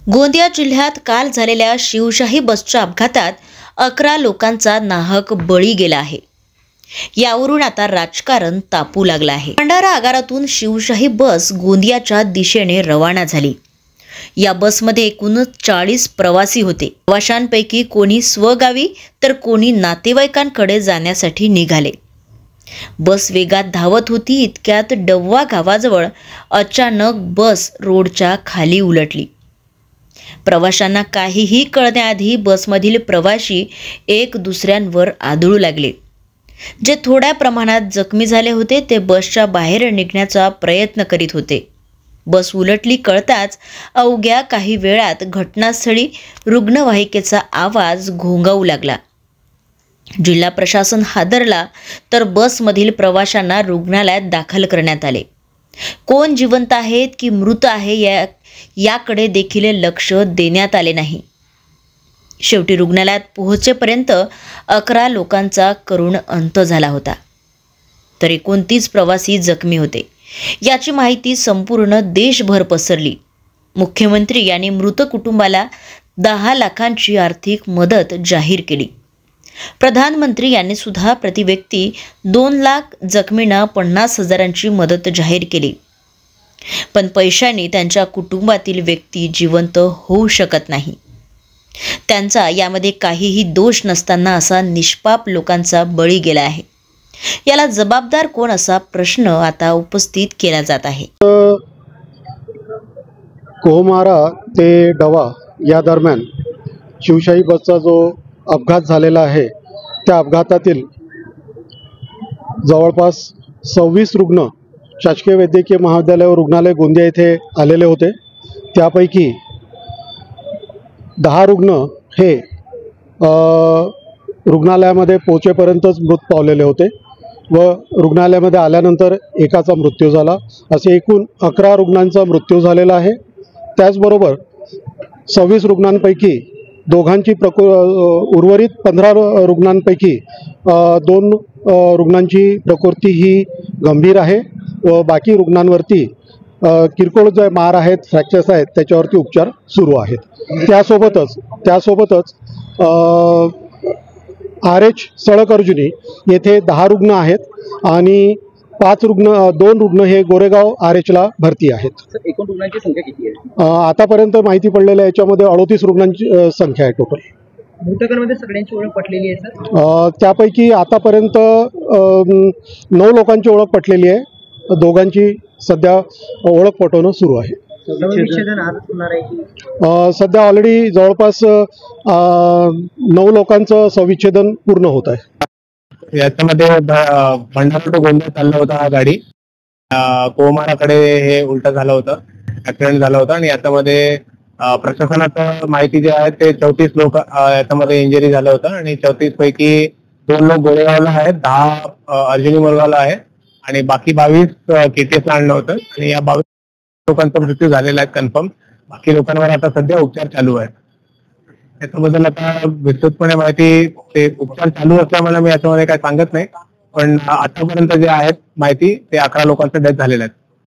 गोंदिया जिल्ह्यात काल झालेल्या शिवशाही बसच्या अपघातात 11 लोकांचा नाहक बळी गेला आहे. यावरून आता राजकारण तापू लागलं आहे. भंडारा आगारातून शिवशाही बस गोंदियाच्या दिशेने रवाना झाली. या बसमध्ये एकूण 40 प्रवासी होते. प्रवाशांपैकी कोणी स्वगावी तर कोणी नातेवाईकांकडे जाण्यासाठी निघाले. बस वेगात धावत होती. इतक्यात डव्वा गावाजवळ अचानक बस रोडच्या खाली उलटली. प्रवाशांना काहीही कळण्याआधी बसमधील प्रवासी एक दुसऱ्यांवर आदळू लागले. जे थोड्या प्रमाणात जखमी झाले होते ते बसच्या बाहेर निघण्याचा प्रयत्न करीत होते. बस उलटली कळताच अवघ्या काही वेळात घटनास्थळी रुग्णवाहिकेचा आवाज घोंगावू लागला. जिल्हा प्रशासन हादरला तर बसमधील प्रवाशांना रुग्णालयात दाखल करण्यात आले. कोण जिवंत आहेत की मृत आहे याकडे देखील लक्ष देण्यात आले नाही. शेवटी रुग्णालयात पोहोचेपर्यंत 11 लोकांचा करुण अंत झाला होता, तर 29 प्रवासी जखमी होते. याची माहिती संपूर्ण देशभर पसरली. मुख्यमंत्री यांनी मृत कुटुंबाला 10 लाखांची आर्थिक मदत जाहीर केली. प्रधानमंत्री यांनी सुद्धा प्रति व्यक्ती 2 लाख, जखमींना 50,000ची मदत जाहीर केली. पण पैशांनी त्यांच्या कुटुंबातील व्यक्ती जिवंत होऊ शकत नाही. त्यांचा यामध्ये काहीही दोष नसताना असा निष्पाप लोकांचा बळी गेला आहे. याला जबाबदार कोण असा प्रश्न आता उपस्थित केला जात आहे. कोहमारा ते डवा या दरम्यान शिवशाही बसचा जो अपघात झालेला आहे त्या अपघातातील जवळपास 26 रुग्ण शासकीय वैद्यकीय महाविद्यालय व रुग्णालय गोंदिया येथे आलेले होते. त्यापैकी 10 रुग्ण हे रुग्णालयामध्ये पोहोचेपर्यंतच मृत पावलेले होते व रुग्णालयामध्ये आल्यानंतर एकाचा मृत्यू झाला. असे एकूण 11 रुग्णांचा मृत्यू झालेला आहे. त्याचबरोबर 26 रुग्णांपैकी दोघांची उर्वरित 15 रुग्णांपैकी 2 रुग्णांची प्रकृती ही गंभीर आहे व बाकी रुग्णांवरती किरकोळ जे मार आहेत, फ्रॅक्चर्स आहेत, त्याच्यावरती उपचार सुरू आहेत. त्यासोबतच RH सळकर्जुनी येथे 10 रुग्ण आहेत आणि 2 रुग्ण हे गोरेगाव RHला भरती आहेत. एकूण रुग्णांची संख्या किती आहे? आतापर्यंत माहिती पडलेल्या याच्यामध्ये 38 रुग्णांची संख्या आहे टोटल. मृतकांमध्ये सगळ्यांची ओळख पटलेली आहे सर? त्यापैकी आतापर्यंत 9 लोकांची ओळख पटलेली आहे. दोघांची सध्या ओळख पटवणं सुरू आहे. सध्या ऑलरेडी जवळपास 9 लोकांचं सविच्छेदन पूर्ण होत आहे. याच्यामध्ये भंडारा टू गोंदिया चालला होता हा गाडी. कोहमाराकडे हे उलट झालं होतं, ऍक्सिडेंट झाला होता आणि याच्यामध्ये प्रशासनाचं माहिती जे आहे ते 34 लोक याच्यामध्ये इंजरी झालं होतं आणि 34 पैकी 2 लोक गोरेगावला आहेत, 10 अर्जुनी मुरगावला आहे आणि बाकी 22 KTSला आणलं होतं आणि या 22 लोकांचा मृत्यू झालेला आहे कन्फर्म. बाकी लोकांवर आता सध्या उपचार चालू आहे. याच्याबद्दल आता विस्तृतपणे माहिती ते उपचार चालू असल्यामुळे मी याच्यामध्ये काही सांगत नाही, पण आतापर्यंत जे आहेत माहिती ते 11 लोकांचे डेथ झालेले आहेत.